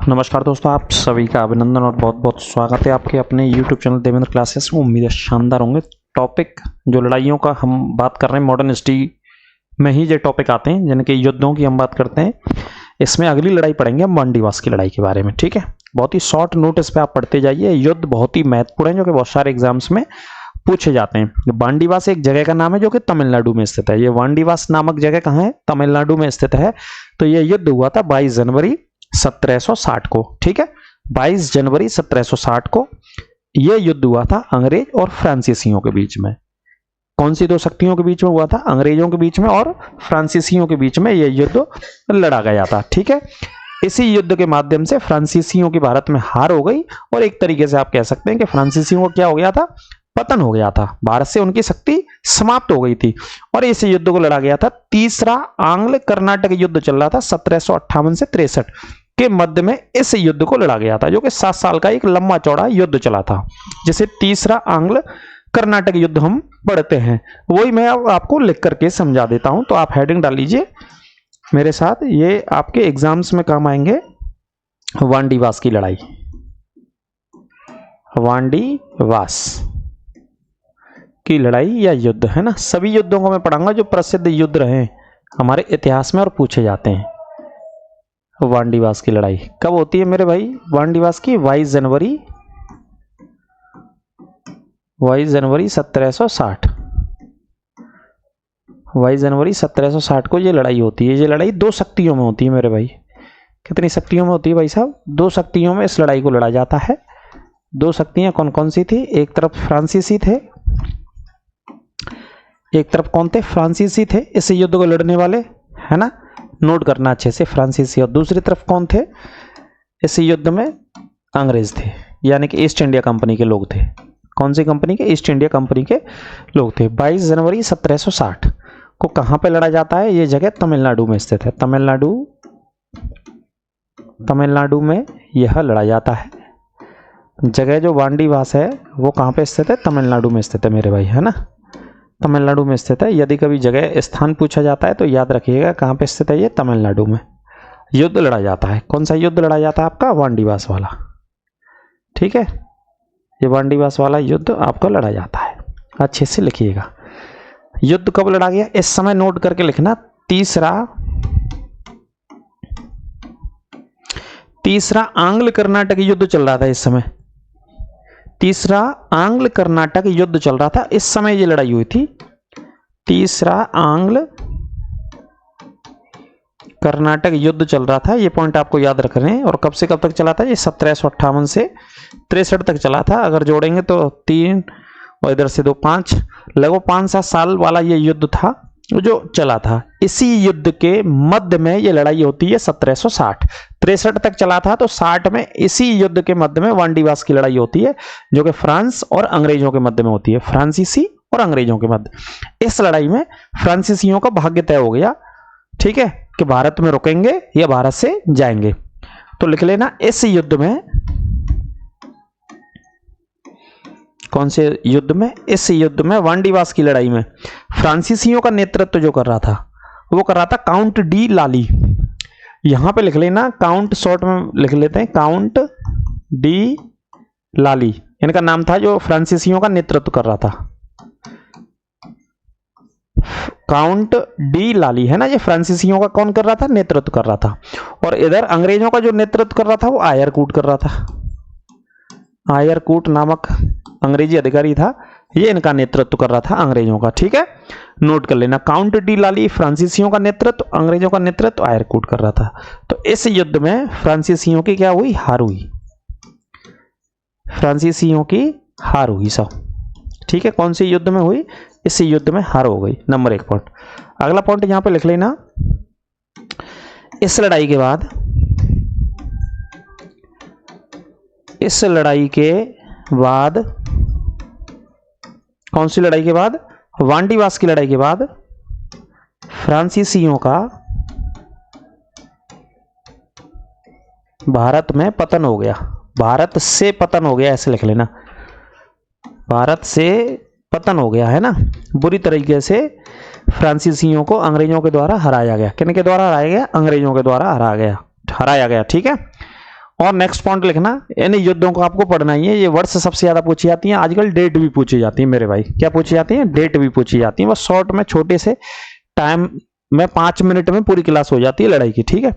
नमस्कार दोस्तों, आप सभी का अभिनंदन और बहुत बहुत स्वागत है आपके अपने YouTube चैनल देवेंद्र क्लासेस में। उम्मीद है शानदार होंगे। टॉपिक जो लड़ाइयों का हम बात कर रहे हैं, मॉडर्न हिस्ट्री में ही ये टॉपिक आते हैं, यानी कि युद्धों की हम बात करते हैं। इसमें अगली लड़ाई पढ़ेंगे हम वांडीवास की लड़ाई के बारे में। ठीक है, बहुत ही शॉर्ट नोटिस पे आप पढ़ते जाइए। युद्ध बहुत ही महत्वपूर्ण है जो कि बहुत सारे एग्जाम्स में पूछे जाते हैं। वांडीवास एक जगह का नाम है जो कि तमिलनाडु में स्थित है। ये वांडीवास नामक जगह कहाँ है? तमिलनाडु में स्थित है। तो ये युद्ध हुआ था 22 जनवरी 1760 को। ठीक है, 22 जनवरी 1760 को यह युद्ध हुआ था अंग्रेज और फ्रांसीसियों के बीच में। कौन सी दो शक्तियों के बीच में हुआ था? अंग्रेजों के बीच में और फ्रांसीसियों के बीच में यह युद्ध लड़ा गया था। ठीक है, इसी युद्ध के माध्यम से फ्रांसीसियों की भारत में हार हो गई और एक तरीके से आप कह सकते हैं कि फ्रांसीसियों को क्या हो गया था? पतन हो गया था। भारत से उनकी शक्ति समाप्त हो गई थी और इस युद्ध को लड़ा गया था। तीसरा आंग्ल कर्नाटक युद्ध चल रहा था 1758 से 63 के मध्य में इस युद्ध को लड़ा गया था, जो कि 7 साल का एक लंबा चौड़ा युद्ध चला था, जिसे तीसरा आंग्ल कर्नाटक युद्ध हम पढ़ते हैं। वही मैं अब आपको लिख करके समझा देता हूं, तो आप हेडिंग डाल लीजिए मेरे साथ, ये आपके एग्जाम्स में काम आएंगे। वांडीवास की लड़ाई, वांडीवास की लड़ाई या युद्ध है ना। सभी युद्धों को मैं पढ़ाऊंगा जो प्रसिद्ध युद्ध रहे हमारे इतिहास में और पूछे जाते हैं। वांडीवास की लड़ाई कब होती है मेरे भाई? वांडीवास की 22 जनवरी 1760। 22 जनवरी 1760 को ये लड़ाई होती है। ये लड़ाई दो शक्तियों में होती है मेरे भाई। कितनी शक्तियों में होती है भाई साहब? दो शक्तियों में इस लड़ाई को लड़ा जाता है। दो शक्तियां कौन कौन सी थी? एक तरफ फ्रांसीसी थे, एक तरफ कौन थे? फ्रांसीसी थे इस युद्ध को लड़ने वाले, है ना, नोट करना अच्छे से, फ्रांसीसी। और दूसरी तरफ कौन थे इस युद्ध में? अंग्रेज थे, यानी कि ईस्ट इंडिया कंपनी के लोग थे। कौन सी कंपनी के? ईस्ट इंडिया कंपनी के लोग थे। 22 जनवरी 1760 को कहां पे लड़ा जाता है? ये जगह तमिलनाडु में स्थित है। तमिलनाडु में यह लड़ा जाता है। जगह जो वांडीवास है वो कहां पे स्थित है? तमिलनाडु में स्थित है मेरे भाई, है ना, तमिलनाडु में स्थित है। यदि कभी जगह स्थान पूछा जाता है तो याद रखिएगा कहां पे स्थित है ये? तमिलनाडु में युद्ध लड़ा जाता है। कौन सा युद्ध लड़ा जाता है आपका? वांडीवास वाला। ठीक है, ये वांडीवास वाला युद्ध आपका लड़ा जाता है। अच्छे से लिखिएगा युद्ध कब लड़ा गया, इस समय नोट करके लिखना। तीसरा आंग्ल कर्नाटक युद्ध चल रहा था इस समय। तीसरा आंग्ल कर्नाटक युद्ध चल रहा था इस समय ये लड़ाई हुई थी। तीसरा आंग्ल कर्नाटक युद्ध चल रहा था, ये पॉइंट आपको याद रखने हैं। और कब से कब तक चला था? ये 1758 से 63 तक चला था। अगर जोड़ेंगे तो 3 और इधर से 2, 5, लगभग 5-7 साल वाला ये युद्ध था जो चला था। इसी युद्ध के मध्य में ये लड़ाई होती है 1760। 63 तक चला था, तो 60 में इसी युद्ध के मध्य में वांडीवास की लड़ाई होती है, जो कि फ्रांस और अंग्रेजों के मध्य में होती है। फ्रांसीसी और अंग्रेजों के मध्य इस लड़ाई में फ्रांसीसियों का भाग्य तय हो गया। ठीक है, कि भारत में रुकेंगे या भारत से जाएंगे। तो लिख लेना, इस युद्ध में, कौन से युद्ध में? इस युद्ध में, वांडीवास की लड़ाई में फ्रांसीसियों का नेतृत्व जो कर रहा था वो कर रहा था काउंट डी लाली। यहां पे लिख लेना, काउंट शॉर्ट में लिख लेते हैं, काउंट डी लाली इनका नाम था जो फ्रांसीसियों का नेतृत्व कर रहा था। काउंट डी लाली है ना, ये फ्रांसीसियों का कौन कर रहा था? नेतृत्व कर रहा था। और इधर अंग्रेजों का जो नेतृत्व कर रहा था वो आयरकूट कर रहा था। आयरकूट नामक अंग्रेजी अधिकारी था, ये इनका नेतृत्व कर रहा था अंग्रेजों का। ठीक है, नोट कर लेना, काउंट डी लाली फ्रांसीसियों का नेतृत्व, अंग्रेजों का नेतृत्व आयरकूट कर रहा था। तो इस युद्ध में फ्रांसीसियों की क्या हुई? हार हुई। फ्रांसीसियों की हार हुई सब। ठीक है, कौन से युद्ध में हुई? इस युद्ध में हार हो गई। Number 1 point. अगला पॉइंट यहां पे लिख लेना, इस लड़ाई के बाद, इस लड़ाई के बाद, कौन सी लड़ाई के बाद? वांडीवास की लड़ाई के बाद फ्रांसीसियों का भारत में पतन हो गया। भारत से पतन हो गया, ऐसे लिख लेना, भारत से पतन हो गया, है ना। बुरी तरीके से फ्रांसीसियों को अंग्रेजों के द्वारा हराया गया। किन के द्वारा हराया गया? अंग्रेजों के द्वारा हराया गया। ठीक है, और नेक्स्ट पॉइंट लिखना, इन युद्धों को आपको पढ़ना ही है। ये वर्ड्स सबसे ज्यादा पूछी जाती हैं आजकल, डेट भी पूछी जाती है मेरे भाई। क्या पूछी जाती है? डेट भी पूछी जाती है। बस शॉर्ट में छोटे से टाइम में 5 मिनट में पूरी क्लास हो जाती है लड़ाई की, ठीक है।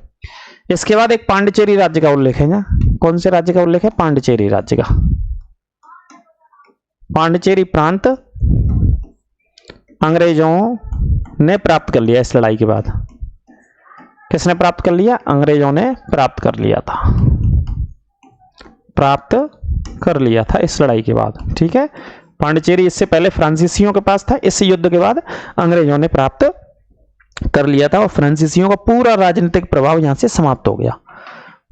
इसके बाद एक पांडिचेरी राज्य का उल्लेख है ना। कौन से राज्य का उल्लेख है? पांडिचेरी राज्य का। पांडिचेरी प्रांत अंग्रेजों ने प्राप्त कर लिया इस लड़ाई के बाद। किसने प्राप्त कर लिया? अंग्रेजों ने प्राप्त कर लिया था, प्राप्त कर लिया था इस लड़ाई के बाद, ठीक है। पांडिचेरी इससे पहले फ्रांसीसियों के पास था, इस युद्ध के बाद अंग्रेजों ने प्राप्त कर लिया था और फ्रांसीसियों का पूरा राजनीतिक प्रभाव यहां से समाप्त हो गया।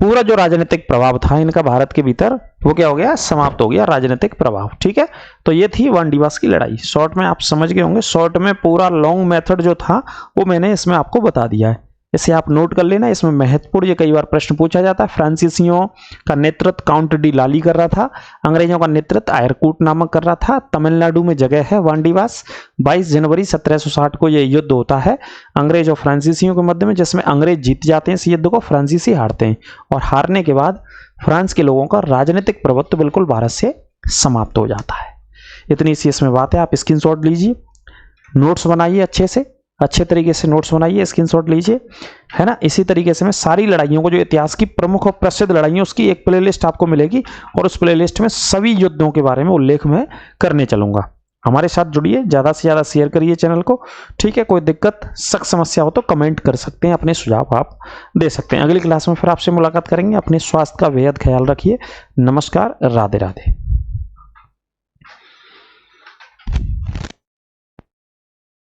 पूरा जो राजनीतिक प्रभाव था इनका भारत के भीतर, वो क्या हो गया? समाप्त हो गया राजनीतिक प्रभाव, ठीक है। तो ये थी वांडीवास की लड़ाई। शॉर्ट में आप समझ गए होंगे, शॉर्ट में पूरा लॉन्ग मेथड जो था वो मैंने इसमें आपको बता दिया है। इसे आप नोट कर लेना, इसमें महत्वपूर्ण, ये कई बार प्रश्न पूछा जाता है। फ्रांसीसियों का नेतृत्व काउंट डी लाली कर रहा था, अंग्रेजों का नेतृत्व आयरकूट नामक कर रहा था। तमिलनाडु में जगह है वांडीवास। 22 जनवरी 1760 को यह युद्ध होता है अंग्रेज और फ्रांसीसियों के मध्य में, जिसमें अंग्रेज जीत जाते हैं इस युद्ध को, फ्रांसीसी हारते हैं और हारने के बाद फ्रांस के लोगों का राजनीतिक प्रभुत्व बिल्कुल भारत से समाप्त हो जाता है। इतनी सी इसमें बात है। आप स्क्रीनशॉट लीजिए, नोट्स बनाइए अच्छे तरीके से नोट्स बनाइए, स्क्रीनशॉट लीजिए, है ना। इसी तरीके से मैं सारी लड़ाइयों को, जो इतिहास की प्रमुख और प्रसिद्ध लड़ाइयों, उसकी एक प्लेलिस्ट आपको मिलेगी और उस प्लेलिस्ट में सभी युद्धों के बारे में उल्लेख मैं करने चलूंगा। हमारे साथ जुड़िए, ज़्यादा से ज़्यादा शेयर करिए चैनल को, ठीक है। कोई दिक्कत सख्त समस्या हो तो कमेंट कर सकते हैं, अपने सुझाव आप दे सकते हैं। अगली क्लास में फिर आपसे मुलाकात करेंगे। अपने स्वास्थ्य का बेहद ख्याल रखिए। नमस्कार, राधे राधे।